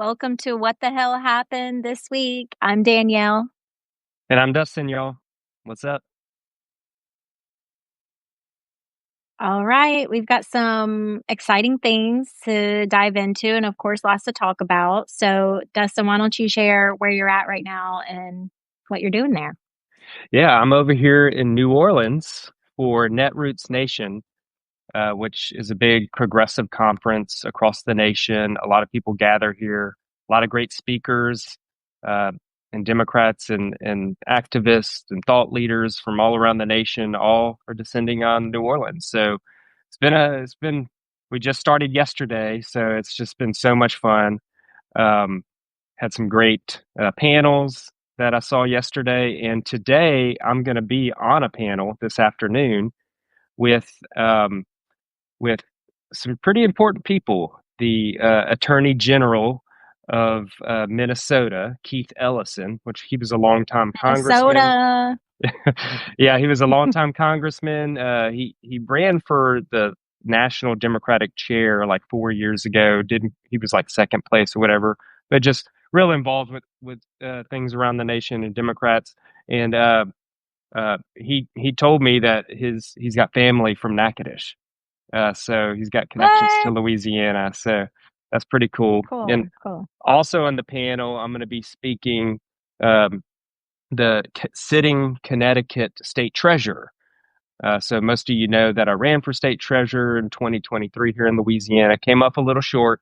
Welcome to What the Hell Happened This Week. I'm Danielle. And I'm Dustin, y'all. What's up? All right, we've got some exciting things to dive into and, of course, lots to talk about. So, Dustin, why don't you share where you're at right now and what you're doing there? Yeah, I'm over here in New Orleans for Netroots Nation, which is a big progressive conference across the nation. A lot of people gather here, a lot of great speakers, uh, and Democrats and activists and thought leaders from all around the nation, all are descending on New Orleans. So we just started yesterday, so it's just been so much fun. Um, had some great panels that I saw yesterday, and today I'm going to be on a panel this afternoon with um, with some pretty important people. The Attorney General of Minnesota, Keith Ellison, which he was a longtime congressman. Minnesota. Yeah, he was a longtime congressman. He ran for the national Democratic chair like 4 years ago. Didn't He was like second place or whatever, but just real involved with things around the nation and Democrats. And he told me that he's got family from Natchitoches, so he's got connections to What? Louisiana. So that's pretty cool. And Cool. also on the panel, I'm going to be speaking. The sitting Connecticut state treasurer. So most of you know that I ran for state treasurer in 2023 here in Louisiana. Came up a little short,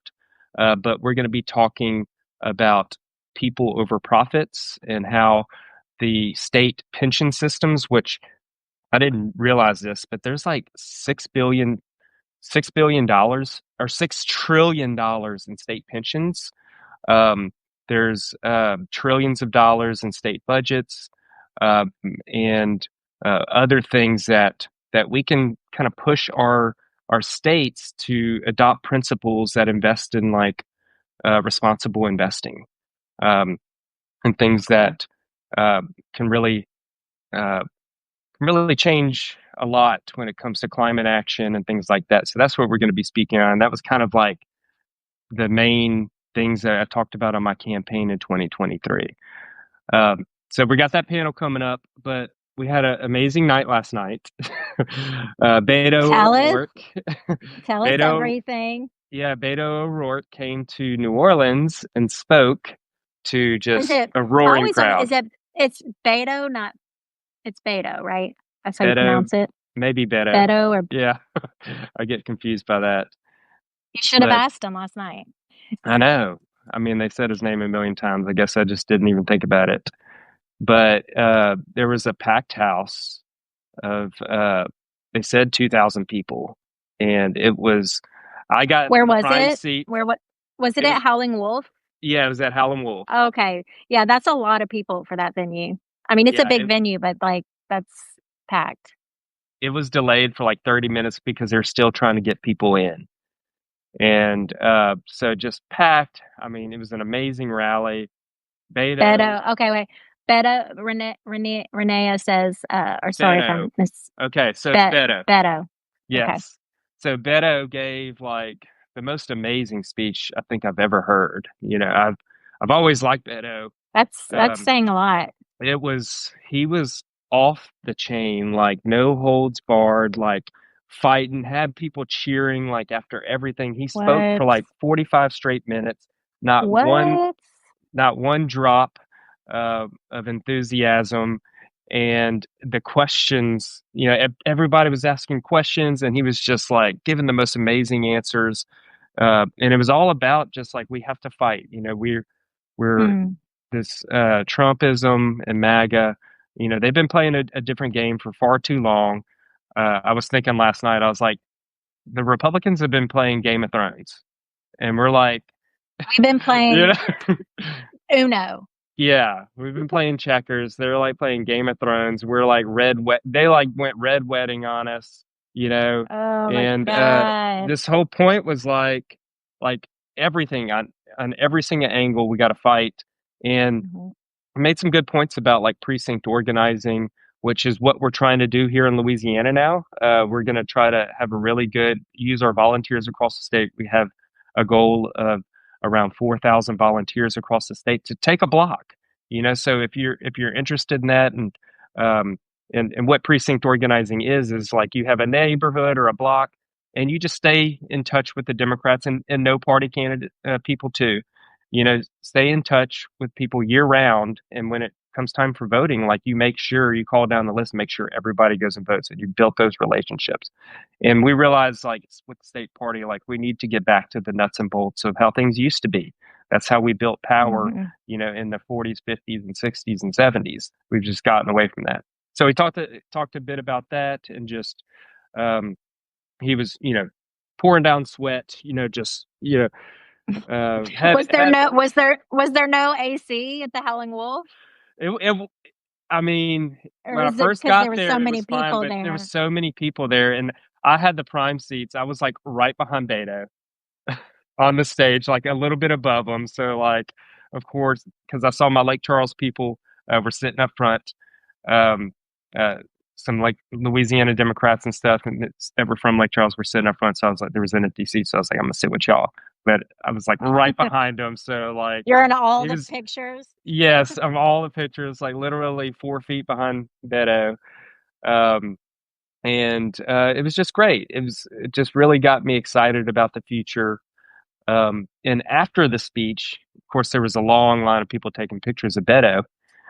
but we're going to be talking about people over profits and how the state pension systems, which I didn't realize this, but there's like $6 billion or $6 trillion in state pensions. Um, there's trillions of dollars in state budgets, and other things that we can kind of push our states to adopt principles that invest in like responsible investing, um, and things that uh, can really uh, change a lot when it comes to climate action and things like that. So that's what we're going to be speaking on. That was kind of like the main things that I talked about on my campaign in 2023. So we got that panel coming up, but we had an amazing night last night. Beto Tell us. O'Rourke. Tell us Beto, everything. yeah, Beto O'Rourke came to New Orleans and spoke to just a roaring crowd. It's Beto, not it's Beto, right? That's how you Beto, pronounce it. maybe Beto. Beto, or Yeah, I get confused by that. you should have But asked him last night. I know. I mean, they said his name a million times. I guess I just didn't even think about it. But there was a packed house of they said 2,000 people, and it was. I got Where the was prime it? seat. What was it It at was, Howling Wolf? yeah, it was at Howlin' Wolf. Okay. Yeah, that's a lot of people for that venue. I mean, it's a Yeah, big venue, but like that's packed. it was delayed for like 30 minutes because they're still trying to get people in, and so just packed. I mean, it was an amazing rally. Beto, Beto. Okay, wait. Beto Renea says, or sorry if Beto. I'm miss Okay, so it's Beto. Beto. Okay. Yes. So Beto gave like the most amazing speech I think I've ever heard. You know, I've always liked Beto. That's saying a lot. He was off the chain, like no holds barred, like fighting, had people cheering like after everything. He spoke What? for like 45 straight minutes. Not one What? not one drop of enthusiasm. And the questions, everybody was asking questions, and he was just like giving the most amazing answers. And it was all about just like we have to fight. We're this Trumpism and MAGA. They've been playing a different game for far too long. I was thinking last night, I was like, the Republicans have been playing Game of Thrones, and we're like, We've been playing Uno. Yeah, we've been playing checkers. They're like playing Game of Thrones. We're like they like went red wedding on us, Oh my and God. this whole point was like everything on every single angle we got to fight. And I made some good points about like precinct organizing, which is what we're trying to do here in Louisiana now. We're going to try to have a really good use our volunteers across the state. We have a goal of around 4,000 volunteers across the state to take a block. So if you're interested in that, um, and what precinct organizing is like you have a neighborhood or a block, and you just stay in touch with the Democrats and no party candidate people too. Stay in touch with people year round, and when it comes time for voting, like you make sure you call down the list, and make sure everybody goes and votes, and you built those relationships. And we realized, like with the state party, like we need to get back to the nuts and bolts of how things used to be. That's how we built power, Mhm. in the 40s, 50s, and 60s and 70s. We've just gotten away from that. So we talked a bit about that, and just um, he was, pouring down sweat, just had had Was there no AC at the Howling Wolf? it. I mean, Or when I is it first because there got were there, so it many was fine, people but there was there? so many people there, and I had the prime seats. I was like right behind Beto on the stage, like a little bit above them. So, like, of course, because I saw my Lake Charles people were sitting up front. Um, uh, some like Louisiana Democrats and stuff, and that were from Lake Charles were sitting up front. So I was like, there was an empty seat, so I was like, I'm gonna sit with y'all. But I was like right behind them, so like You're in all he the was. pictures? Yes, of all the pictures, like literally 4 feet behind Beto. Um, and it was just great. It just really got me excited about the future. And after the speech, of course, there was a long line of people taking pictures of Beto,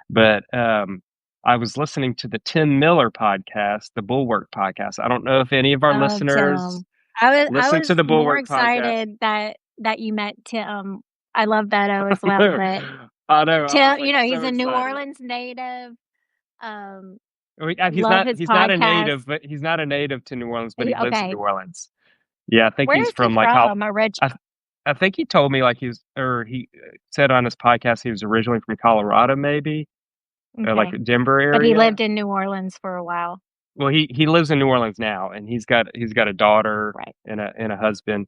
but I was listening to the Tim Miller podcast, the Bulwark podcast. I don't know if any of our Oh, listeners Tim. I listen to was the more Bulwark podcast. excited that you met Tim. I love Beto as well, but I know. I was Tim, like he's so a New excited. Orleans native. Um, He's love not his he's not a podcast. native, but he's not a native to New Orleans, but he lives in New Okay. Orleans. Yeah, I think Where he's is he from like from? I I think he told me like he said on his podcast he was originally from Colorado, maybe like Okay. Denver But he area. lived in New Orleans for a while. Well, he lives in New Orleans now, and he's got a daughter Right. and a husband.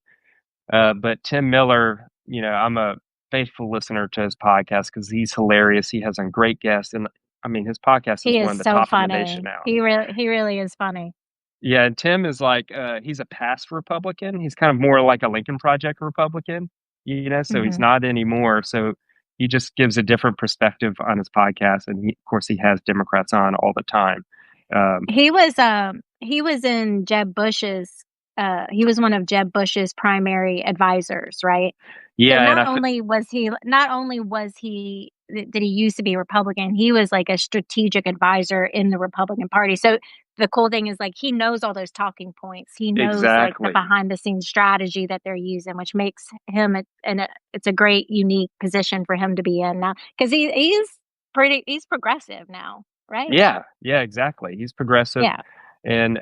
But Tim Miller, I'm a faithful listener to his podcast because he's hilarious. He has some great guests, and I mean his podcast is He one is of the so top in the nation funny. now. He really is funny. Yeah, and Tim is like he's a past Republican. He's kind of more like a Lincoln Project Republican, so he's Mhm. not anymore. So he just gives a different perspective on his podcast, and of course he has Democrats on all the time. Um, He was in Jeb Bush's he was one of Jeb Bush's primary advisors, right? So yeah, and not only was he did he used to be Republican, he was like a strategic advisor in the Republican Party. So the cool thing is like he knows all those talking points. He knows like the exactly. behind the scenes strategy that they're using, which makes him it's a great unique position for him to be in now because he's progressive now, right? Yeah, exactly. He's progressive, Yeah. and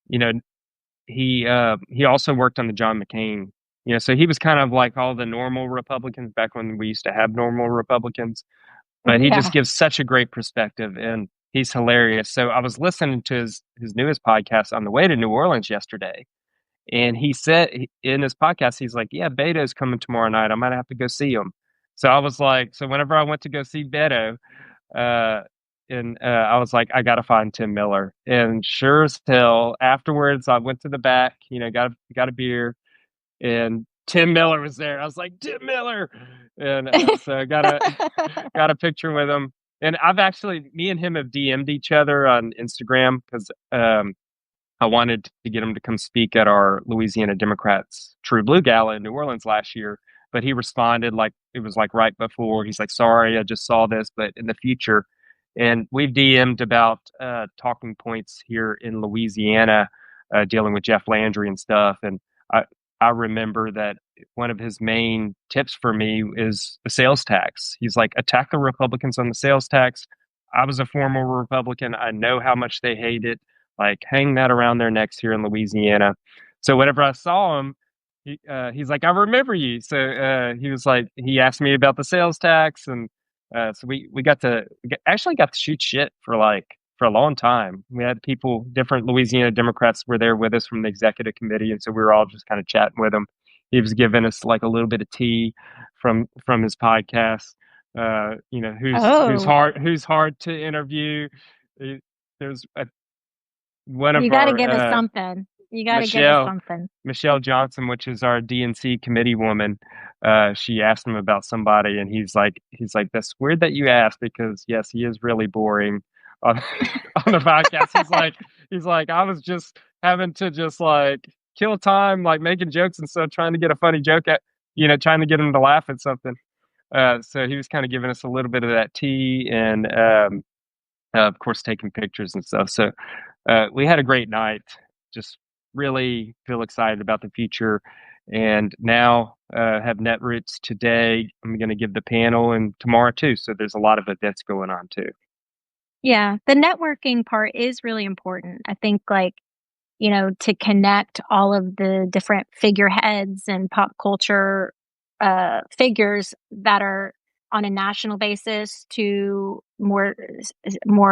you know, he also worked on the John McCain. So he was kind of like all the normal Republicans back when we used to have normal Republicans. But he just Yeah. gives such a great perspective, and he's hilarious. So I was listening to his newest podcast on the way to New Orleans yesterday, and he said in his podcast, he's like, "Yeah, Beto's coming tomorrow night. I might have to go see him." So I was like, so whenever I went to go see Beto, uh, and I was like, I gotta find Tim Miller. And sure as hell, afterwards, I went to the back, got a beer, and Tim Miller was there. I was like, Tim Miller, and so I got a got a picture with him. And me and him have DM'd each other on Instagram because I wanted to get him to come speak at our Louisiana Democrats True Blue Gala in New Orleans last year. But he responded like it was like right before. He's like, "Sorry, I just saw this, but in the future." And we've DM'd about talking points here in Louisiana, dealing with Jeff Landry and stuff. And I I remember that one of his main tips for me is the sales tax. He's like, attack the Republicans on the sales tax. I was a former Republican. I know how much they hate it, like hang that around their necks here in Louisiana. So whenever I saw him, he's like, I remember you. So he was like, he asked me about the sales tax, and so actually got to shoot shit for a long time. We had people, different Louisiana Democrats were there with us from the executive committee, and so we were all just kind of chatting with him. He was giving us like a little bit of tea from his podcast. Oh, Who's hard to interview. Uh, There's one of you gotta our give us something. You gotta give us Michelle something. Michelle Johnson, which is our DNC committee woman. she asked him about somebody, and he's like, that's weird that you asked because yes, he is really boring on on the podcast. He's like, I was just having to just like kill time, like making jokes and stuff, trying to get a funny joke at, trying to get him to laugh at something. So he was kind of giving us a little bit of that tea and, of course, taking pictures and stuff. So we had a great night. Just really feel excited about the future. And now have Netroots today. I'm going to give the panel and tomorrow too. So there's a lot of events going on too. Yeah, the networking part is really important. I think, like, to connect all of the different figureheads and pop culture figures that are on a national basis to more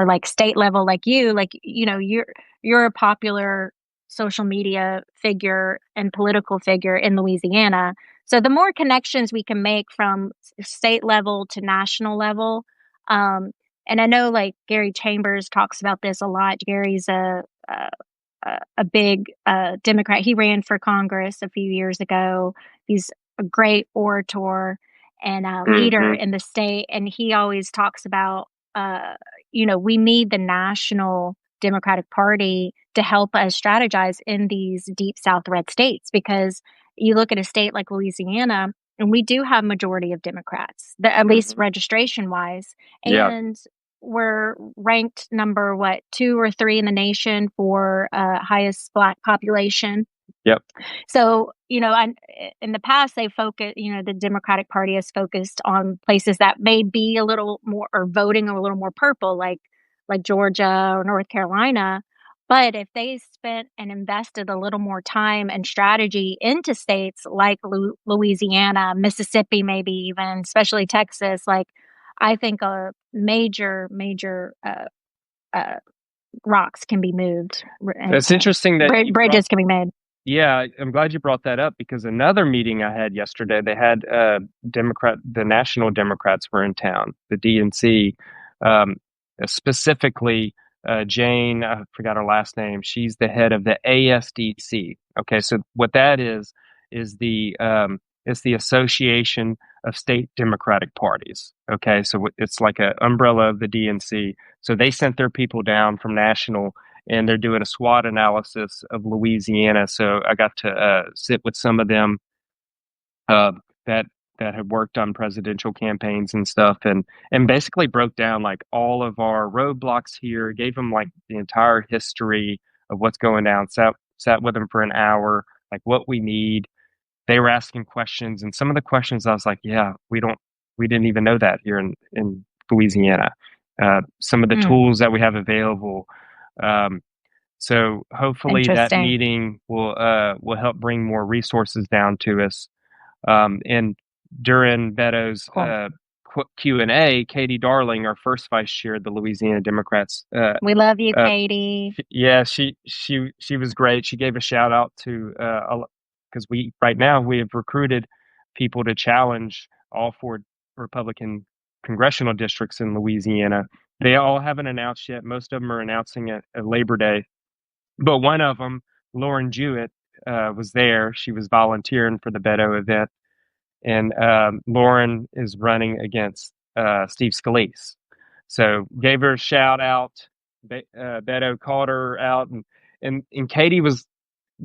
like state level, like you're a popular social media figure and political figure in Louisiana. So the more connections we can make from state level to national level, um, and I know like Gary Chambers talks about this a lot. Gary's a big Democrat. He ran for Congress a few years ago. He's a great orator and a leader in the state. And he always talks about, we need the national Democratic Party to help us strategize in these deep South red states, because you look at a state like Louisiana, and we do have majority of Democrats, at least registration wise. Yeah. And we're ranked number 2 or 3 in the nation for highest Black population. Yep. So, in the past, they focus, the Democratic Party has focused on places that may be a little more, or voting a little more purple, like Georgia or North Carolina. But if they spent and invested a little more time and strategy into states like Louisiana, Mississippi, maybe even, especially Texas, like, I think a major rocks can be moved. It's interesting that bridges can be made. Yeah, I'm glad you brought that up because another meeting I had yesterday, they had the National Democrats were in town, the DNC, um, specifically Jane, I forgot her last name. She's the head of the ASDC. Okay, so what that is it's the Association of State Democratic Parties. Okay, so it's like an umbrella of the DNC. So they sent their people down from national, and they're doing a SWOT analysis of Louisiana. So I got to sit with some of them uh, that had worked on presidential campaigns and stuff, and basically broke down like all of our roadblocks here, gave them like the entire history of what's going down. Sat with them for an hour, like what we need. They were asking questions, and some of the questions I was like, yeah, we didn't even know that here in Louisiana. Some of the tools that we have available. Um, so hopefully that meeting will help bring more resources down to us. And during Beto's Q&A, Katie Darling, our first vice chair of the Louisiana Democrats, we love you, Katie. Yeah, she was great. She gave a shout out to because right now we have recruited people to challenge all 4 Republican congressional districts in Louisiana. They all haven't announced yet. Most of them are announcing at Labor Day. But one of them, Lauren Jewett, was there. She was volunteering for the Beto event. And Lauren is running against Steve Scalise. So gave her a shout out. Beto called her out. And Katie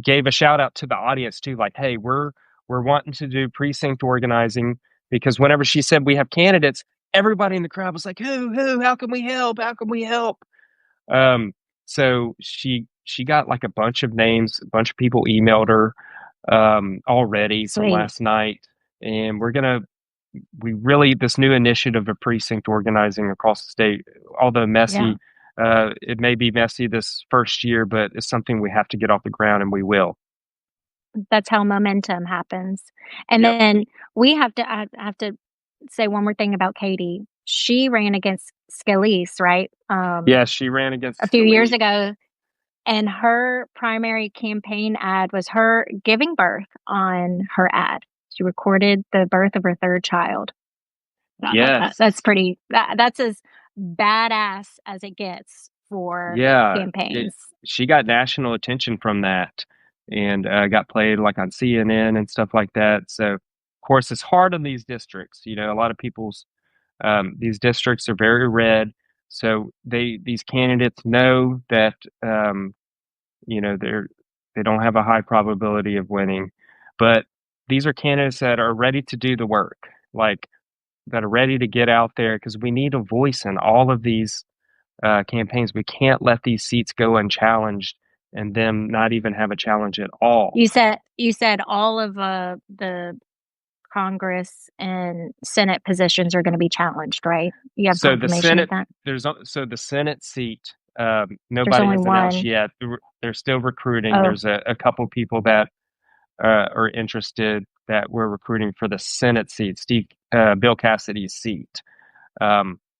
gave a shout out to the audience too. Like, hey, we're wanting to do precinct organizing, because whenever she said we have candidates, everybody in the crowd was like, who, how can we help? How can we help? So she got like a bunch of names, a bunch of people emailed her already from last night, and this new initiative of precinct organizing across the state, although messy, it may be messy this first year, but it's something we have to get off the ground, and we will. That's how momentum happens. And then I have to say one more thing about Katie. She ran against Scalise, right? Yeah, she ran against a few years ago, and her primary campaign ad was her giving birth on her ad. She recorded the birth of her 3rd child. Yes. That's pretty, that's as badass as it gets for campaigns. She got national attention from that, and got played like on CNN and stuff like that. So course, it's hard on these districts. A lot of people's these districts are very red, so these candidates know that they don't have a high probability of winning, but these are candidates that are ready to do the work, like that are ready to get out there because we need a voice in all of these campaigns. We can't let these seats go unchallenged and them not even have a challenge at all. You said all of the Congress and Senate positions are going to be challenged, right? You have So the confirmation of Senate, that? the Senate seat, There's nobody only has announced one. yet. They're still recruiting. Oh, There's a couple people that are interested that we're recruiting for the Senate seat, Bill Cassidy's seat,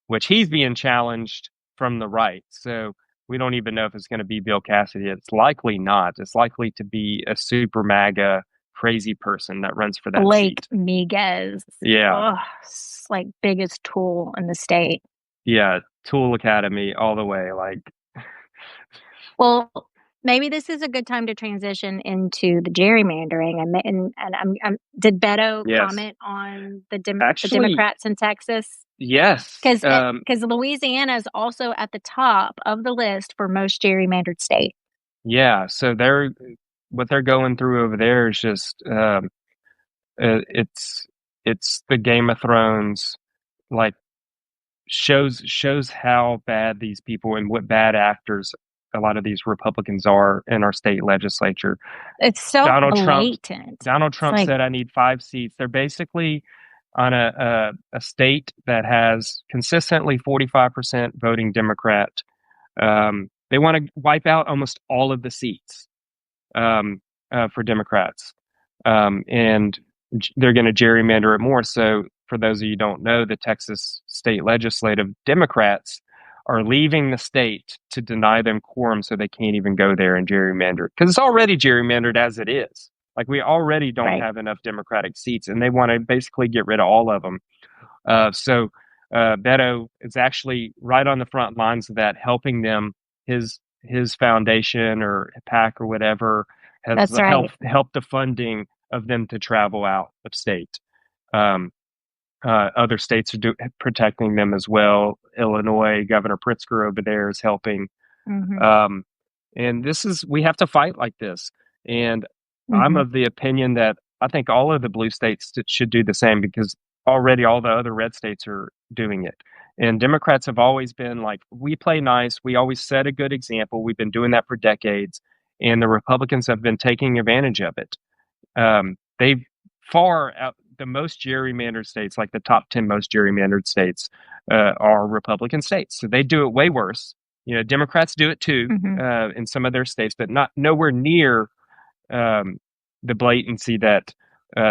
which he's being challenged from the right. So we don't even know if it's going to be Bill Cassidy. It's likely not. It's likely to be a super MAGA crazy person that runs for that Blake seat. Miguez. Yeah. Oh, like biggest tool in the state. Yeah. Tool Academy all the way. Like, Well, maybe this is a good time to transition into the gerrymandering. Did Beto yes. comment on the Actually, Democrats in Texas? yes. Because Louisiana is also at the top of the list for most gerrymandered state. Yeah. So what they're going through over there is just, it's the Game of Thrones, like, shows how bad these people and what bad actors a lot of these Republicans are in our state legislature. It's so Donald Trump blatant. Donald It's Trump like, said I need 5 seats. They're basically on a state that has consistently 45% voting Democrat. They want to wipe out almost all of the seats for Democrats, and they're going to gerrymander it more. So, for those of you who don't know, the Texas state legislative Democrats are leaving the state to deny them quorum so they can't even go there and gerrymander because it's already gerrymandered as it is. Like, we already don't right. have enough Democratic seats, and they want to basically get rid of all of them. So Beto is actually right on the front lines of that, helping them. His foundation or PAC or whatever has That's right. helped the funding of them to travel out of state. Um, Other states are protecting them as well. Illinois, Governor Pritzker over there is helping. Hmm. Um, and we have to fight like this. And I'm Hmm. of the opinion that I think all of the blue states should do the same because already all the other red states are doing it. And Democrats have always been like, we play nice. We always set a good example. We've been doing that for decades. And the Republicans have been taking advantage of it. They've far out the most gerrymandered states, like the top 10 most gerrymandered states, are Republican states. So they do it way worse. Democrats do it too Hmm. in some of their states, but not nowhere near um, the blatancy that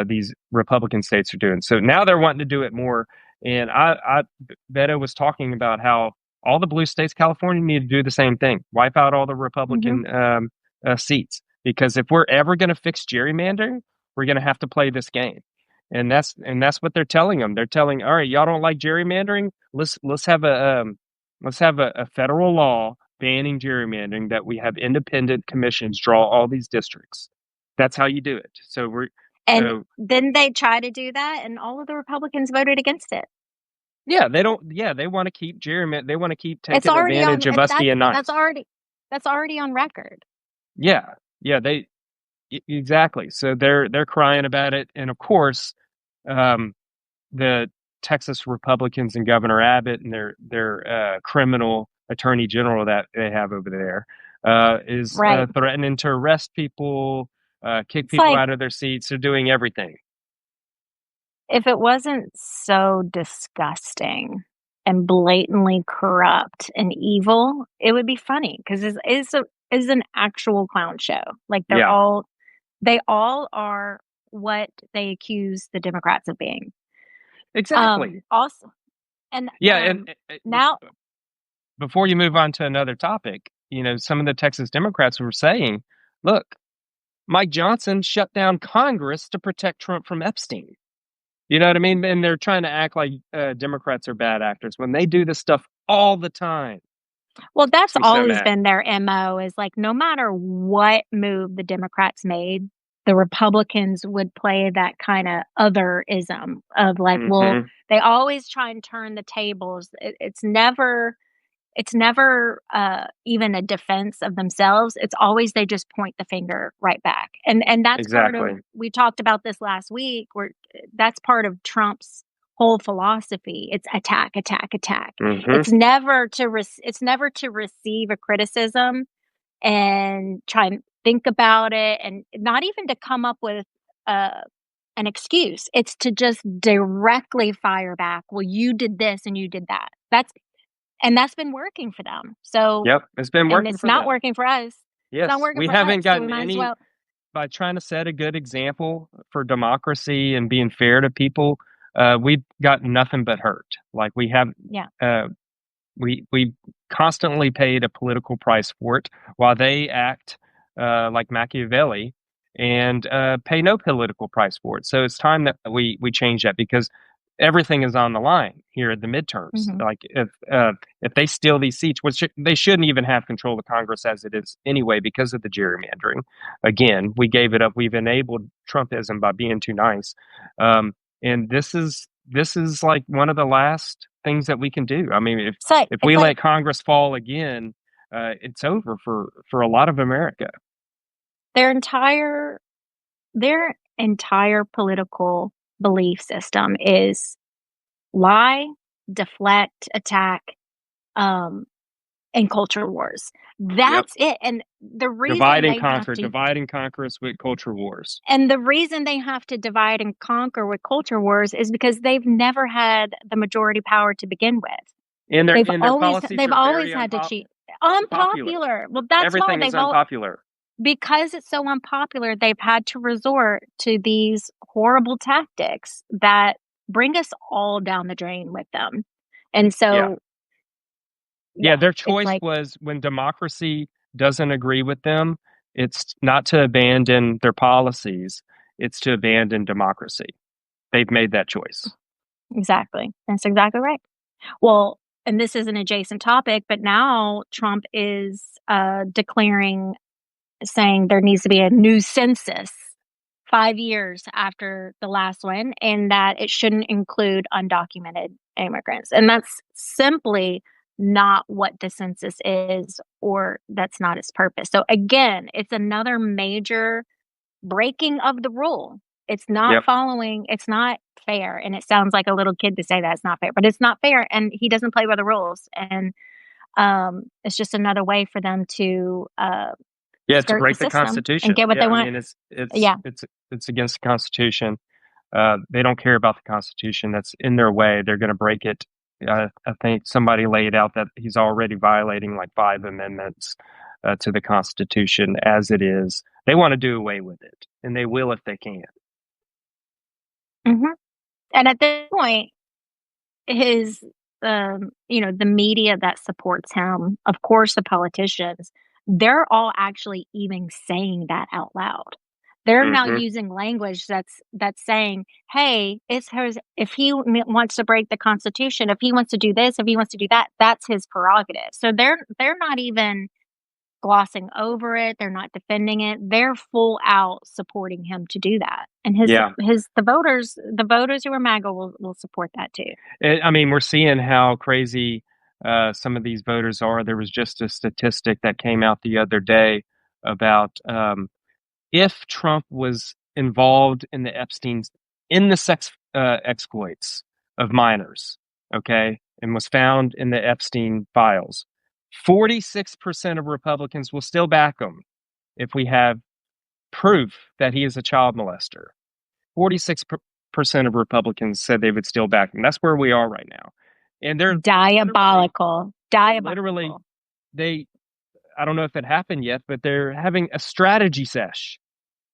these Republican states are doing. So now they're wanting to do it more. And Beto was talking about how all the blue states, California, need to do the same thing: wipe out all the Hmm. Republican seats. Because if we're ever going to fix gerrymandering, we're going to have to play this game. And that's what they're telling them. They're telling, all right, y'all don't like gerrymandering. Let's have a federal law banning gerrymandering, that we have independent commissions draw all these districts. That's how you do it. And So then they try to do that, and all of the Republicans voted against it. yeah, they don't. Yeah, they want to keep gerrymander. They want to keep It's taking already on. advantage of us being That's nice. already on record. Yeah, yeah, exactly. So they're crying about it, and of course, um, the Texas Republicans and Governor Abbott and their criminal attorney general that they have over there is Right. threatening to arrest people, kick It's people like, out of their seats. They're doing everything. if it wasn't so disgusting and blatantly corrupt and evil, it would be funny because it's an actual clown show. Like, Yeah, they all are what they accuse the Democrats of being. exactly. Also, and Yeah, and now, before you move on to another topic, some of the Texas Democrats were saying, look, Mike Johnson shut down Congress to protect Trump from Epstein. You know what I mean? And they're trying to act like Democrats are bad actors when they do this stuff all the time. well, that's Makes me so always mad. been their MO, is like, no matter what move the Democrats made, the Republicans would play that kind of otherism of like, well, Mm-hmm. they always try and turn the tables. It's never even a defense of themselves. It's always they just point the finger right back. And that's part of, Exactly. we talked about this last week, where that's part of Trump's whole philosophy. It's attack, attack, attack. Mm-hmm. It's never to receive a criticism and try and think about it, and not even to come up with uh, an excuse. It's to just directly fire back. Well, you did this and you did that. That's been working for them. So, Yep. It's been and working it's for not them. working for us. It's not Yes. working We for us. haven't So we gotten might as any well. by trying to set a good example for democracy and being fair to people. We've got nothing but hurt. Like we have, Yeah. uh, we constantly paid a political price for it, while they act like Machiavelli and pay no political price for it. So it's time that we change that, because everything is on the line here at the midterms. Hmm. Like if they steal these seats, which they shouldn't even have control of Congress as it is anyway because of the gerrymandering. Again, we gave it up. We've enabled Trumpism by being too nice. And this is like one of the last things that we can do. I mean, if So if it's we like let Congress fall again, it's over for a lot of America. their entire their entire political belief system is lie, deflect, attack, um, and culture wars. Yep. That's it. Divide and conquer us with culture wars. And the reason they have to divide and conquer with culture wars is because they've never had the majority power to begin with. And their They've and their always policies they've are always very had to cheat. unpopular. Unpopular. Well, that's why Everything is unpopular. because it's so unpopular, they've had to resort to these horrible tactics that bring us all down the drain with them. And Yeah. so, Yeah, yeah, their it's choice like, was, when democracy doesn't agree with them, it's not to abandon their policies, it's to abandon democracy. They've made that choice. exactly. That's exactly right. Well, and this is an adjacent topic, but now Trump is declaring, saying there needs to be a new census 5 years after the last one, and that it shouldn't include undocumented immigrants. And that's simply not what the census is, or that's not its purpose. So, again, it's another major breaking of the rule. Yep. It's not fair. And it sounds like a little kid to say that it's not fair, but it's not fair. And he doesn't play by the rules. And it's just another way for them to Yeah, to skirt the break the system and Constitution. get what Yeah, they I want. mean it's Yeah. it's it's against the Constitution. They don't care about the Constitution. That's in their way. They're going to break it. I think somebody laid out that he's already violating like 5 amendments to the Constitution as it is. They want to do away with it, and they will if they can. Hmm. And at this point, his, the media that supports him, of course, the politicians, they're all actually even saying that out loud. They're now Hmm. using language that's saying, "Hey, it's his. If he wants to break the Constitution, if he wants to do this, if he wants to do that, that's his prerogative." So they're not even glossing over it, they're not defending it, they're full out supporting him to do that, and Yeah, the voters who are MAGA will support that too. I mean, we're seeing how crazy some of these voters are. There was just a statistic that came out the other day about if Trump was involved in the sex exploits of minors, okay, and was found in the Epstein files, 46% of Republicans will still back him if we have proof that he is a child molester. 46% of Republicans said they would still back him. That's where we are right now. And they're Diabolical, literally, diabolical. they, I don't know if it happened yet, but they're having a strategy sesh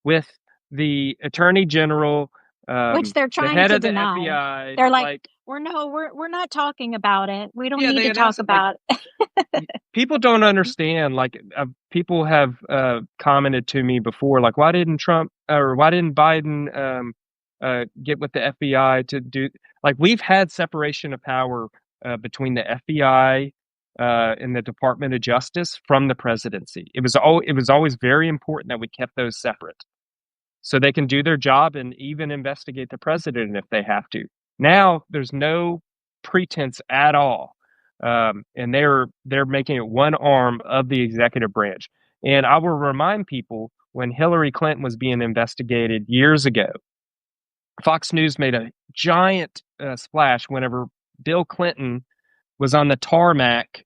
with the attorney general, Which they're the trying head to of the deny. FBI. They're like, Like, we're not talking about it. We don't yeah, need they to talk announced it. Like, about it. people don't understand. Like, people have commented to me before, like, why didn't Biden get with the FBI to do? Like, we've had separation of power between the FBI and the Department of Justice from the presidency. It was always very important that we kept those separate. so they can do their job and even investigate the president if they have to. Now there's no pretense at all, and they're making it one arm of the executive branch. And I will remind people, when Hillary Clinton was being investigated years ago, Fox News made a giant splash whenever Bill Clinton was on the tarmac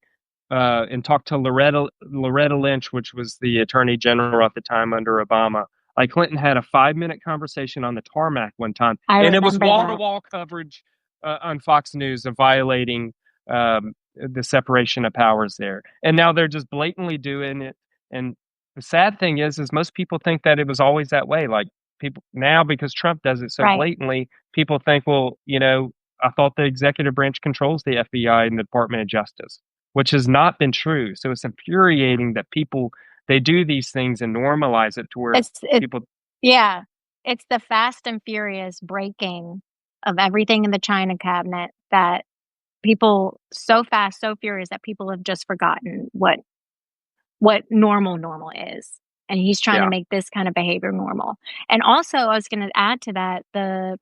and talked to Loretta Lynch, which was the attorney general at the time under Obama. Like, Clinton had a 5-minute conversation on the tarmac one time, I and it was remember that. wall-to-wall coverage on Fox News of violating the separation of powers there. And now they're just blatantly doing it. And the sad thing is most people think that it was always that way. Like, people now, because Trump does it so Right. blatantly, people think, well, I thought the executive branch controls the FBI and the Department of Justice, which has not been true. So it's infuriating that they do these things and normalize it to where people. Yeah, it's the fast and furious breaking of everything in the China cabinet that people so fast, so furious that people have just forgotten what normal is. And he's trying to make this kind of behavior normal. And also, I was going to add to that,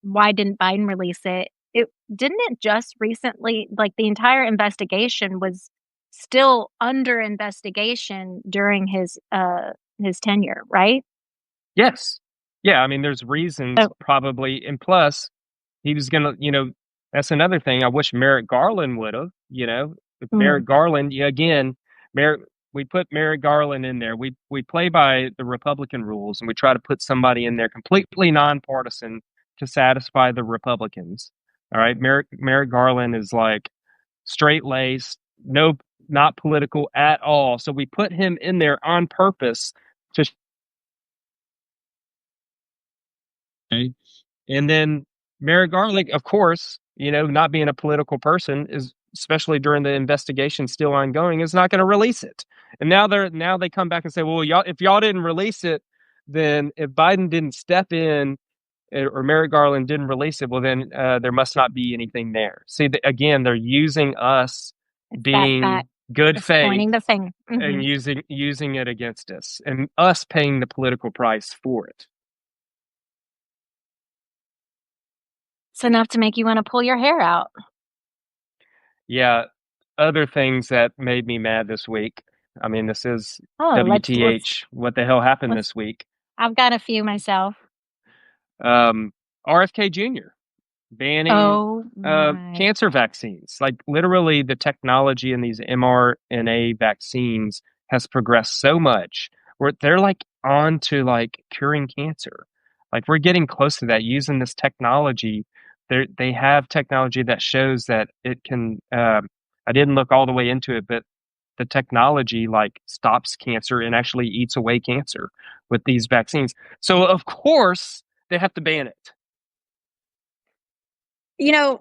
why didn't Biden release it? Didn't it just recently, like, the entire investigation was still under investigation during his tenure, right? Yes. Yeah, I mean, there's reasons probably, and plus he was going to, that's another thing. I wish Merrick Garland would have, if Merrick Garland, we put Merrick Garland in there. We play by the Republican rules, and we try to put somebody in there completely nonpartisan to satisfy the Republicans. All right, Merrick Garland is like straight-laced, not political at all. So we put him in there on purpose to. And then Merrick Garland, of course, not being a political person, is, especially during the investigation still ongoing, is not going to release it. And now they come back and say, well, if y'all didn't release it, then if Biden didn't step in or Merrick Garland didn't release it, well, then there must not be anything there. See, again, they're using us being good faith, pointing the finger, and using it against us, and us paying the political price for it. It's enough to make you want to pull your hair out. Yeah. Other things that made me mad this week. I mean, this is WTH. What the hell happened this week? I've got a few myself. RFK Jr. banning cancer vaccines. Like, literally, the technology in these mRNA vaccines has progressed so much where they're like on to like curing cancer. Like, we're getting close to that using this technology. They have technology that shows that it can. I didn't look all the way into it, but the technology like stops cancer and actually eats away cancer with these vaccines. So of course they have to ban it. I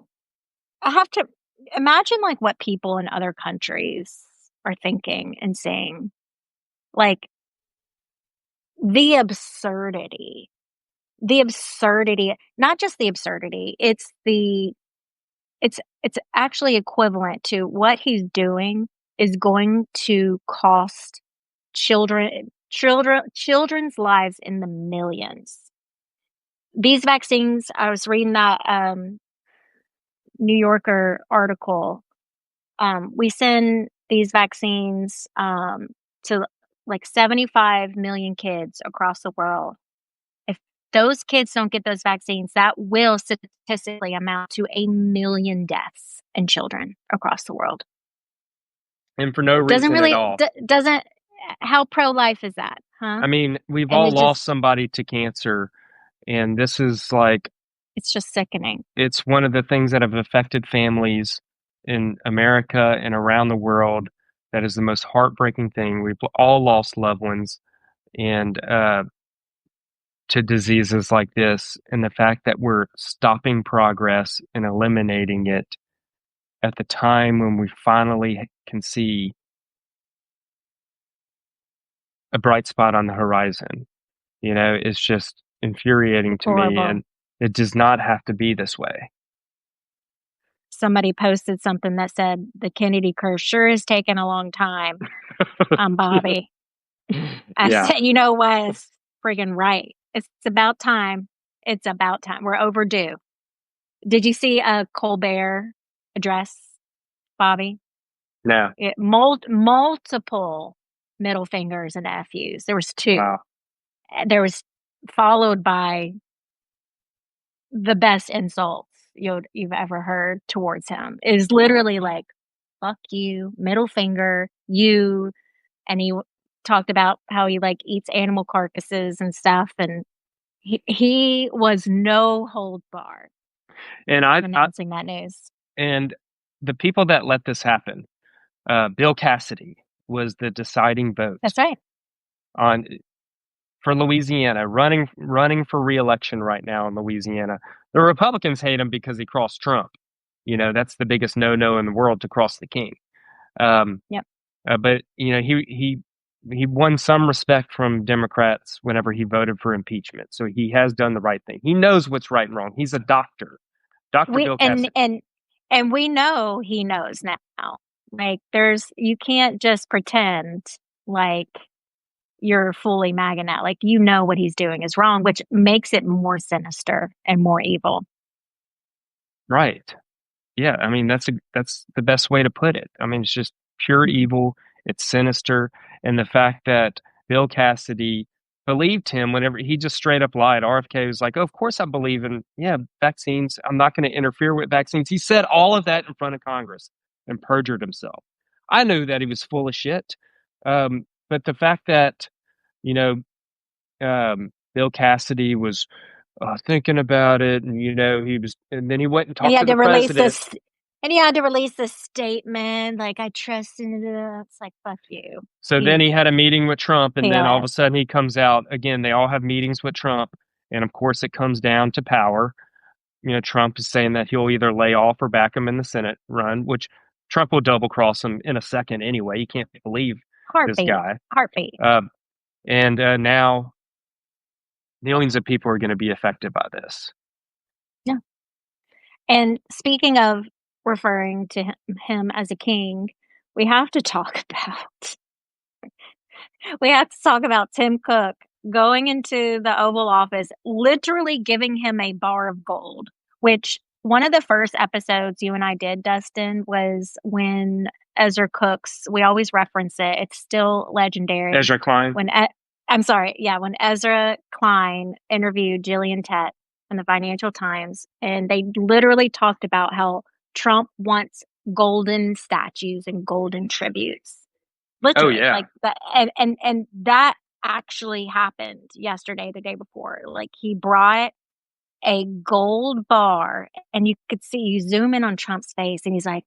have to imagine like what people in other countries are thinking and saying, like, the absurdity, not just the absurdity, it's actually equivalent to what he's doing is going to cost children's lives in the millions. These vaccines, I was reading that New Yorker article. We send these vaccines to like 75 million kids across the world. If those kids don't get those vaccines, that will statistically amount to 1 million deaths in children across the world. And for no reason at all. How pro-life is that, huh? I mean, we've all lost somebody to cancer, and this is like... It's just sickening. It's one of the things that have affected families in America and around the world. That is the most heartbreaking thing. We've all lost loved ones and to diseases like this. And the fact that we're stopping progress and eliminating it at the time when we finally can see a bright spot on the horizon, it's just infuriating to me. And it does not have to be this way. Somebody posted something that said, the Kennedy curse sure has taken a long time. Bobby. I said, you know what? It's friggin' right. It's about time. It's about time. We're overdue. Did you see a Colbert address, Bobby? No. Multiple middle fingers and FUs. There was two. Wow. There was followed by the best insults you've ever heard towards him. It is literally like, fuck you, middle finger, you. And he talked about how he like eats animal carcasses and stuff. And he was no hold barred And announcing that news. and the people that let this happen, Bill Cassidy was the deciding vote That's right. on for Louisiana, running for re-election right now in Louisiana. The Republicans hate him because he crossed Trump. That's the biggest no-no in the world, to cross the king. Um, Yep. but he won some respect from Democrats whenever he voted for impeachment. So he has done the right thing. He knows what's right and wrong. He's a doctor, Dr. We Bill Cassidy. and we know he knows now. Like you can't just pretend like you're fully MAGA now. Like what he's doing is wrong, which makes it more sinister and more evil. Right. Yeah, I mean that's the best way to put it. I mean it's just pure evil. It's sinister, and the fact that Bill Cassidy believed him whenever he just straight up lied. RFK was like, "Oh, of course I believe in vaccines. I'm not going to interfere with vaccines." He said all of that in front of Congress and perjured himself. I knew that he was full of shit, but the fact that you know Bill Cassidy was thinking about it, and he was, and then he went and And he talked to had the to release president. this and he had to release this statement like, I trust in it. It's like, fuck you. So then he had a meeting with Trump, and then all of a POS. sudden he comes out again. They all have meetings with Trump, and of course it comes down to power. Trump is saying that he'll either lay off or back him in the Senate run, which Trump will double cross him in a second anyway. You can't believe this Heartbeat. guy. Heartbeat. And now millions of people are going to be affected by this. Yeah. And speaking of referring to him as a king, we have to talk about Tim Cook going into the Oval Office, literally giving him a bar of gold, which one of the first episodes you and I did, Dustin, was when Ezra Cooks, we always reference it. It's still legendary. Ezra Klein. When Ezra Klein interviewed Gillian Tett in the Financial Times, and they literally talked about how Trump wants golden statues and golden tributes. Literally, like that, and that actually happened yesterday, the day before. Like he brought a gold bar, and you could see, you zoom in on Trump's face, and he's like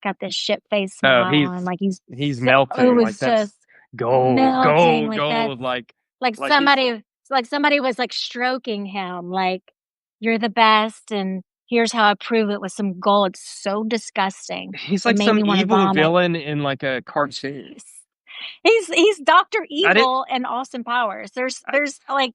got this shit face smile on, like he's melting. It was like that's just gold, melting, like gold, like somebody was like stroking him, like you're the best, and here's how I prove it with some gold. It's so disgusting. He's It like made some me want to evil vomit. villain in like a cartoon. He's Dr. Evil and Austin Powers. There's like,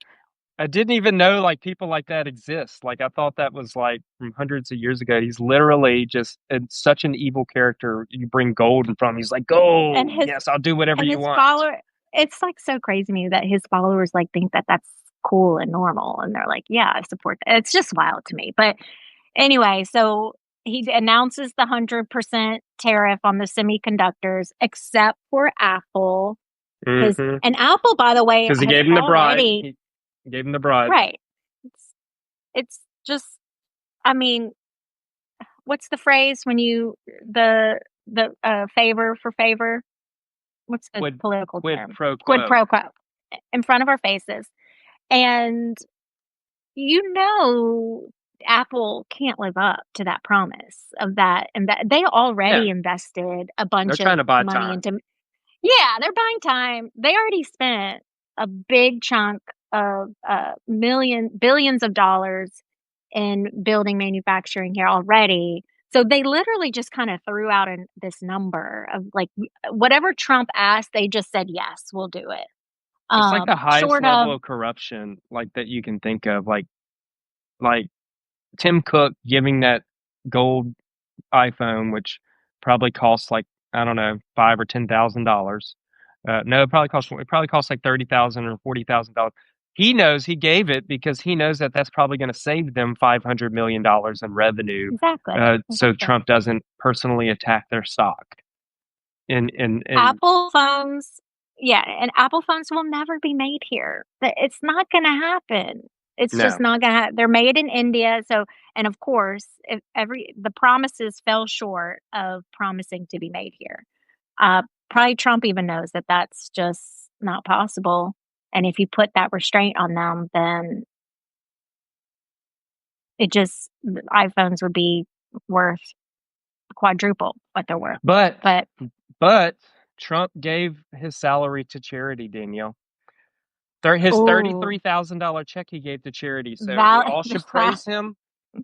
I didn't even know like people like that exist. Like I thought that was like from hundreds of years ago. He's literally just such an evil character. You bring gold in front of him, he's like, gold. Yes, I'll do whatever you want. It's like so crazy to me that his followers like think that that's cool and normal, and they're like, yeah, I support that. It's just wild to me. But anyway, so he announces the 100% tariff on the semiconductors, except for Apple. Mm-hmm. And Apple, by the way, because he gave him the bribe. He gave him the bribe, right? It's just, I mean, what's the phrase when you the favor for favor? What's the political term? Quid pro quo. In front of our faces, and Apple can't live up to that promise of that, and that they already invested a bunch of money into. Yeah, they're buying time. They already spent a big chunk of billions of dollars in building manufacturing here already. So they literally just kind of threw out this number of like whatever Trump asked, they just said, yes, we'll do it. It's like the highest level of corruption like that you can think of. Like Tim Cook giving that gold iPhone, which probably costs like, I don't know, $5,000 or $10,000. No, it probably costs like $30,000 or $40,000. he knows he gave it because he knows that that's probably going to save them $500 million in revenue. Exactly. So Exactly. Trump doesn't personally attack their stock. And Apple phones, yeah, and Apple phones will never be made here. It's not going to happen. It's just no, not going to happen. They're made in India. So, and of course, if the promises fell short of promising to be made here. Probably Trump even knows that that's just not possible. And if you put that restraint on them, then the iPhones would be worth quadruple what they're worth. but But but Trump gave his salary to charity, Danielle. His oh, $33,000 check he gave to charity. So we valid, all should praise him.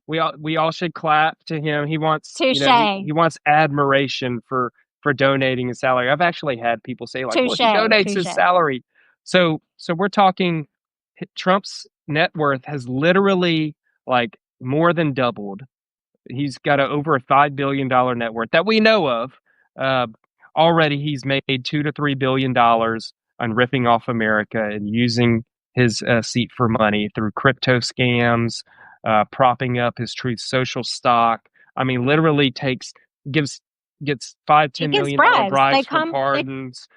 We all should clap to him. He wants, touche, he wants admiration for donating his salary. I've actually had people say like, well, he touche, donates his touche. salary. So we're talking Trump's net worth has literally like more than doubled. He's got over a $5 billion net worth that we know of. Uh, Already, he's made $2 to $3 billion on ripping off America and using his seat for money through crypto scams, propping up his Truth Social stock. I mean, literally gets five, He ten gives million dollar bribes. bribes for pardons,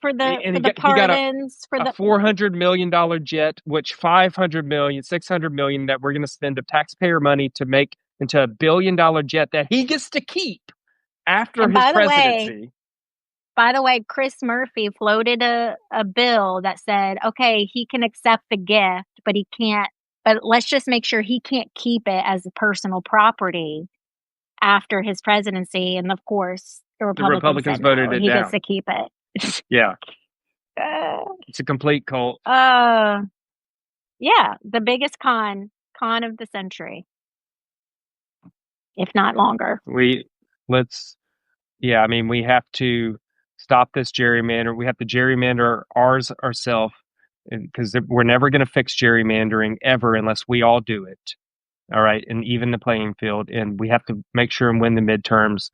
For and the he got pardons for a the $400 million jet, which 500 million, 600 million that we're going to spend of taxpayer money to make into $1 billion jet that he gets to keep after and his presidency. by the way, Chris Murphy floated a bill that said, okay, he can accept the gift, but he can't. But let's just make sure he can't keep it as a personal property after his presidency. And of course, the The Republicans Republicans said no, voted it he gets down. to keep it. Yeah, uh, it's a complete cult. uh, yeah, the biggest con of the century, if not longer. We let's Yeah, I mean, we have to stop this gerrymander. We have to gerrymander ourselves because we're never going to fix gerrymandering ever unless we all do it. All right, and even the playing field, and we have to make sure and win the midterms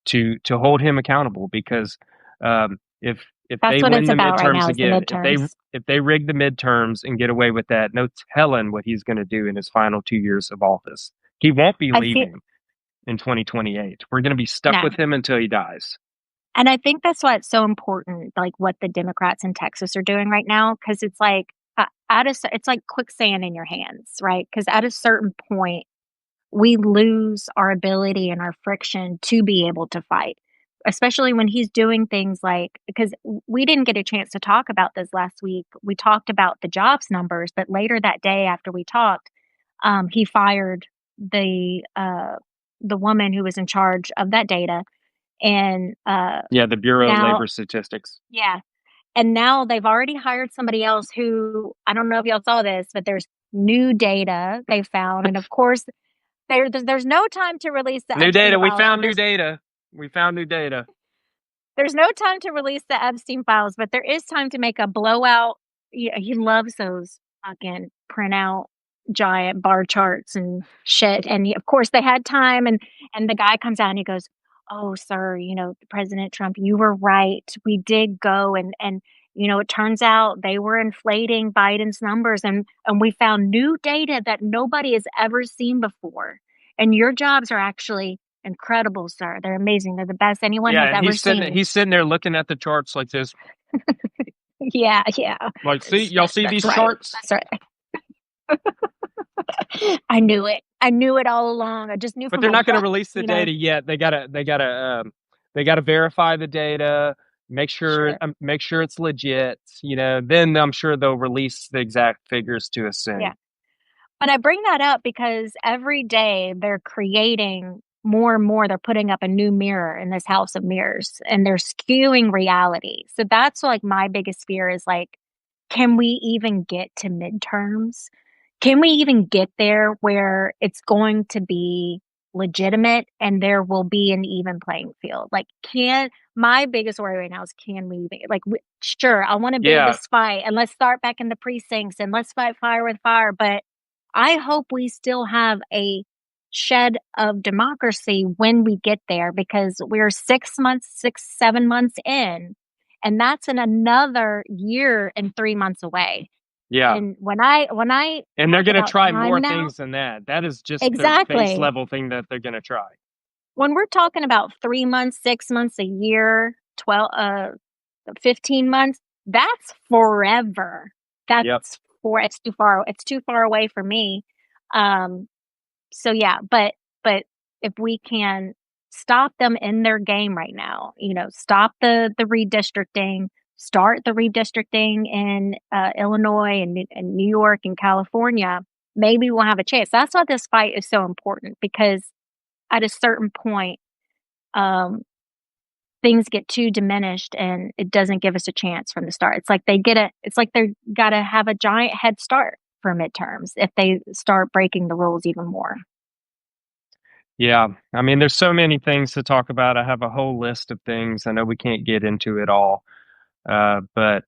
to hold him accountable because if That's they what it's win the about right midterms now is the again, midterms. if they rig the midterms and get away with that, no telling what he's going to do in his final 2 years of office. He won't be I feel leaving in 2028. We're going to be stuck no. with him until he dies. And I think that's why it's so important, like what the Democrats in Texas are doing right now, because it's like it's like quicksand in your hands, right? Because at a certain point, we lose our ability and our friction to be able to fight, especially when he's doing things like because we didn't get a chance to talk about this last week. We talked about the jobs numbers, but later that day after we talked, he fired the woman who was in charge of that data and Yeah, the Bureau of now Labor Statistics. yeah. And now they've already hired somebody else who I don't know if y'all saw this, but there's new data they found. And of course, there's no time to release the New Epstein data. We files, but found new data. We found new data. there's no time to release the Epstein files, but there is time to make a blowout. He loves those fucking printout giant bar charts and shit. And of course, they had time, and the guy comes out and he goes, "Oh, sir, President Trump, you were right. We did go and it turns out they were inflating Biden's numbers, and we found new data that nobody has ever seen before. And your jobs are actually." Incredible, sir. They're amazing. They're the best anyone Yeah, has and ever seen. he's sitting there looking at the charts like this. Yeah, yeah. Like, see, y'all see That's these right. charts? That's right. I knew it. I knew it all along. I just knew But from they're my not going to gut, release the you know. data yet. They gotta verify the data, Sure. make sure it's legit. Then I'm sure they'll release the exact figures to us Yeah. soon. But I bring that up because every day they're creating more and more. They're putting up a new mirror in this house of mirrors and they're skewing reality. So that's like my biggest fear is like, can we even get to midterms? Can we even get there where it's going to be legitimate and there will be an even playing field? Like, my biggest worry right now is can we even, like, sure, I want to build Yeah, this fight and let's start back in the precincts and let's fight fire with fire. But I hope we still have a shed of democracy when we get there because we're 7 months in, and that's in another year and 3 months away. Yeah. And when I And they're talk going to about try time more now, things than that. That is just the base exactly. level thing that they're going to try. When we're talking about 3 months, 6 months, a year, 12, 15 months, that's forever. Yep. It's too far away for me. Um, so yeah, but if we can stop them in their game right now, stop the redistricting, start the redistricting in Illinois and New York and California, maybe we'll have a chance. That's why this fight is so important, because at a certain point, um, things get too diminished and it doesn't give us a chance from the start. It's like they're got to have a giant head start for midterms if they start breaking the rules even more. Yeah. I mean, there's so many things to talk about. I have a whole list of things. I know we can't get into it all. But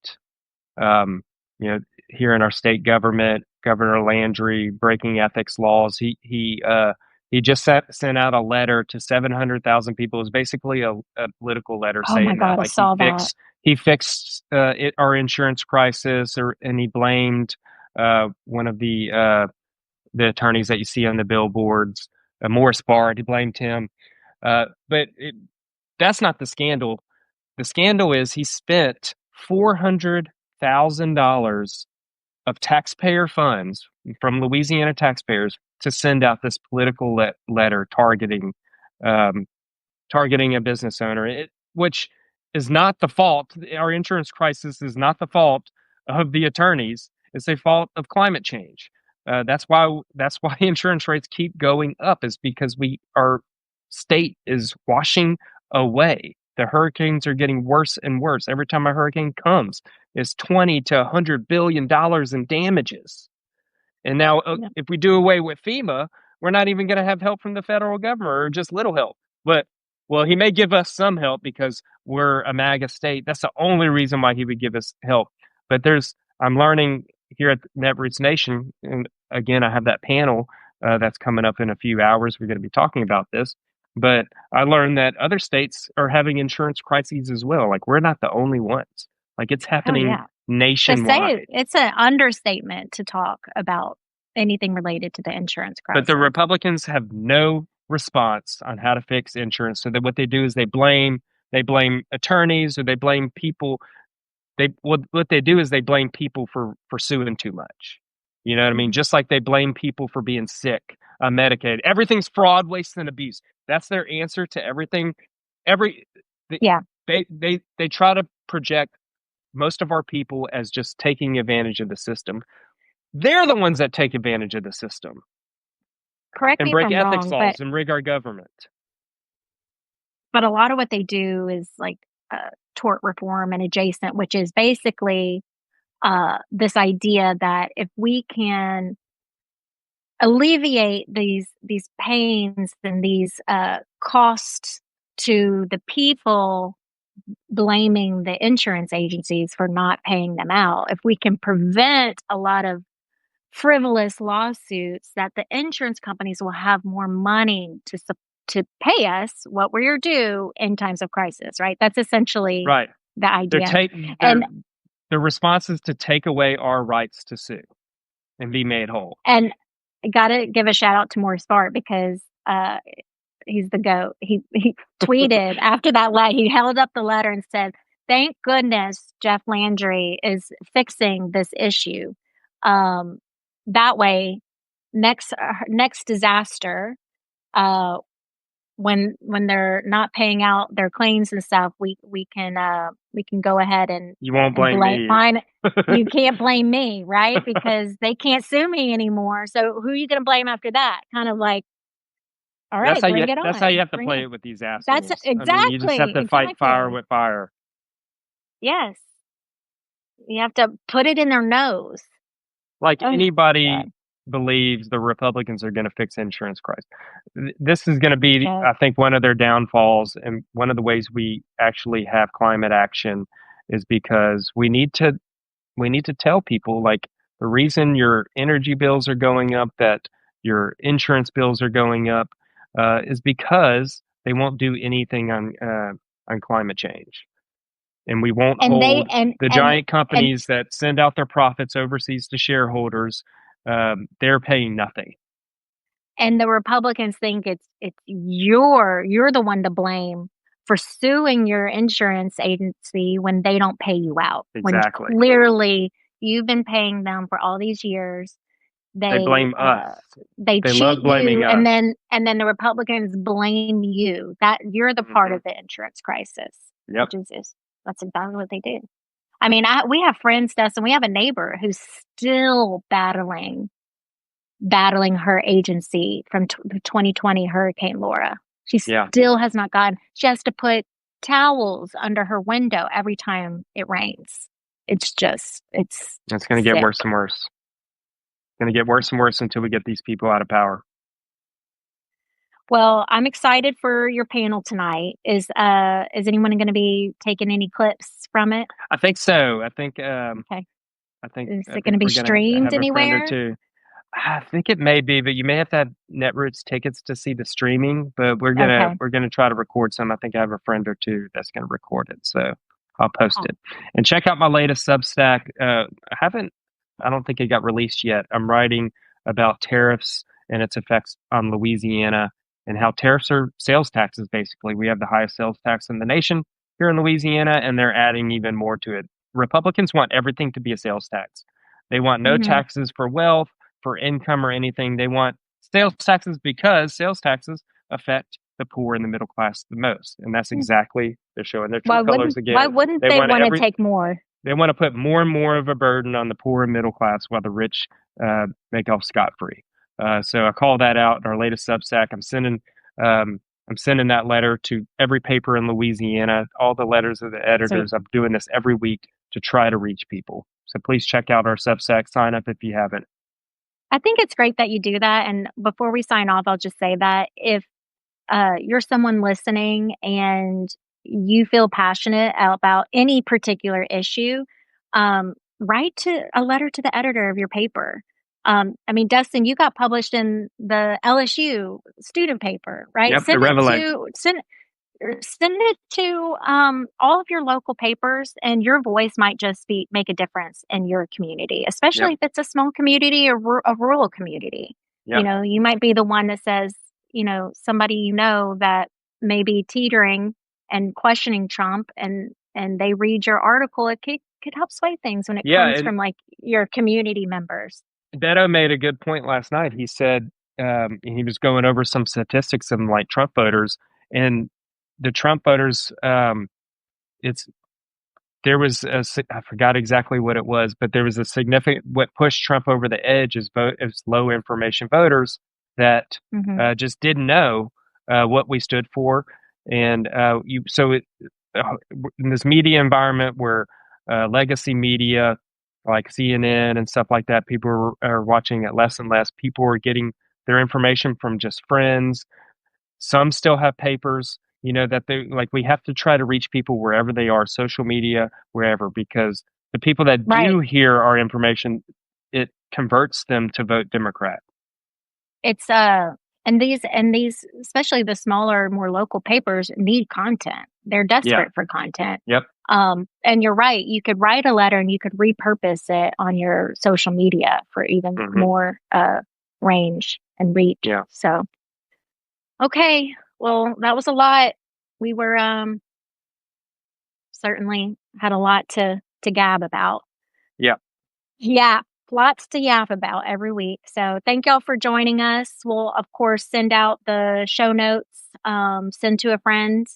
um, you know, here in our state government, Governor Landry breaking ethics laws. He just sent out a letter to 700,000 people. It was basically a political letter Oh my saying that god, I like saw that. he fixed our insurance crisis, and he blamed one of the attorneys that you see on the billboards, Morris Bard. He blamed him, but that's not the scandal. The scandal is he spent $400,000 of taxpayer funds from Louisiana taxpayers to send out this political letter um, targeting a business owner, which is not the fault. Our insurance crisis is not the fault of the attorneys. It's a fault of climate change. That's why insurance rates keep going up, is because our state is washing away. The hurricanes are getting worse and worse. Every time a hurricane comes, it's 20 to $100 billion in damages. And now, Yeah. if we do away with FEMA, we're not even going to have help from the federal government, or just little help. But, well, he may give us some help because we're a MAGA state. That's the only reason why he would give us help. But I'm learning here at Netroots Nation, and again, I have that panel that's coming up in a few hours. We're going to be talking about this. But I learned that other states are having insurance crises as well. Like, we're not the only ones. Like, it's Oh happening yeah. To say nationwide. it's an understatement to talk about anything related to the insurance But the crisis. Republicans have no response on how to fix insurance. So that what they do is they blame attorneys, or they blame people. What they do is they blame people for suing too much. You know what I mean? Mhm. Just like they blame people for being sick, medicated. Everything's fraud, waste, and abuse. That's their answer to everything. Every they Yeah. they try to project most of our people as just taking advantage of the system. They're the ones that take advantage of the system Correct and me if break I'm ethics wrong, but laws and rig our government. a lot of what they do is like tort reform and adjacent, which is basically this idea that if we can alleviate these pains and these costs to the people blaming the insurance agencies for not paying them out, if we can prevent a lot of frivolous lawsuits, that the insurance companies will have more money to pay us what we're due in times of crisis, right? That's essentially Right. the They're idea. take And their response is to take away our rights to sue and be made whole. and I gotta give a shout out to Morris Bart, because he's the GOAT. He tweeted after that letter, he held up the letter and said, "Thank goodness Jeff Landry is fixing this issue. Um, that way, next disaster, uh, when they're not paying out their claims and stuff, we can go ahead You won't and blame blame me. fine. You can't blame me, right? Because they can't sue me anymore. So who are you going to blame after that? Kind of like, all right, bring it That's how you on, have to bring it play on. it with these That's assholes. I mean, you just have exactly, to fight fire exactly. with fire. Yes, you have to put it in their nose. Like, Oh anybody God, believes the Republicans are going to fix insurance crisis. This is going to be, joke. I think, one of their downfalls, and one of the ways we actually have climate action is because we need to tell people, like, the reason your energy bills are going up, that your insurance bills are going up, is because they won't do anything on climate change. and we won't And they hold the giant companies that send out their profits overseas to shareholders. They're paying nothing. And the Republicans think you're the one to blame for suing your insurance agency when they don't pay you out. When Exactly. clearly you've been paying them for all these years. They blame us. They They cheat love blaming you, us. and then the Republicans blame you. That you're the part of the insurance crisis. Yep. Which is that's exactly what they do. I mean, we have friends, Dustin. We have a neighbor who's still battling her agency from the 2020 Hurricane Laura. She still has not gotten. She has to put towels under her window every time it rains. It's going to get worse and worse. It's going to get worse and worse until we get these people out of power. Well, I'm excited for your panel tonight. Is anyone going to be taking any clips from it? I think so. I think. Okay. I think. Is it going to be streamed anywhere? I think it may be, but you may have to have Netroots tickets to see the streaming. But we're gonna try to record some. I think I have a friend or two that's gonna record it, so I'll post it. And check out my latest Substack. I don't think it got released yet. I'm writing about tariffs and its effects on Louisiana and how tariffs are sales taxes. Basically, we have the highest sales tax in the nation here in Louisiana, and they're adding even more to it. Republicans want everything to be a sales tax. They want no taxes for wealth, for income, or anything. They want sales taxes because sales taxes affect the poor and the middle class the most. And that's exactly, they're showing their true colors again. Why wouldn't they want to take more? They want to put more and more of a burden on the poor and middle class while the rich make off scot-free. So I call that out in our latest Substack. I'm sending that letter to every paper in Louisiana, all the letters of the editors. I'm doing this every week to try to reach people. So please check out our Substack. Sign up if you haven't. I think it's great that you do that. And before we sign off, I'll just say that if you're someone listening and you feel passionate about any particular issue, write a letter to the editor of your paper. I mean, Dustin, you got published in the LSU student paper, right? Yep, Send it to all of your local papers, and your voice might just make a difference in your community, especially if it's a small community or a rural community. You know, you might be the one that says, somebody that may be teetering and questioning Trump, and they read your article. It could help sway things when it comes from like your community members. Beto made a good point last night. He said he was going over some statistics of like Trump voters, and the Trump voters, I forgot exactly what it was, but there was a significant, what pushed Trump over the edge is low information voters that just didn't know what we stood for. And in this media environment where legacy media like CNN and stuff like that, people are watching it less and less. People are getting their information from just friends. Some still have papers, that we have to try to reach people wherever they are, social media, wherever, because the people that do hear our information, it converts them to vote Democrat. It's and these especially the smaller, more local papers need content. They're desperate for content. Yep. And you're right. You could write a letter and you could repurpose it on your social media for even more range and reach. Yeah. So, okay. Well, that was a lot. We were certainly had a lot to gab about. Yeah. Yeah. Lots to yap about every week. So thank y'all for joining us. We'll, of course, send out the show notes, send to a friend.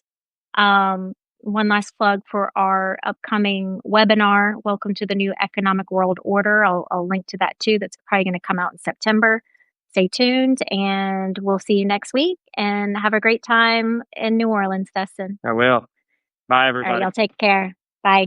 One last plug for our upcoming webinar, Welcome to the New Economic World Order. I'll link to that too. That's probably going to come out in September. Stay tuned, and we'll see you next week. And have a great time in New Orleans, Dustin. I will. Bye, everybody. All right, y'all take care. Bye.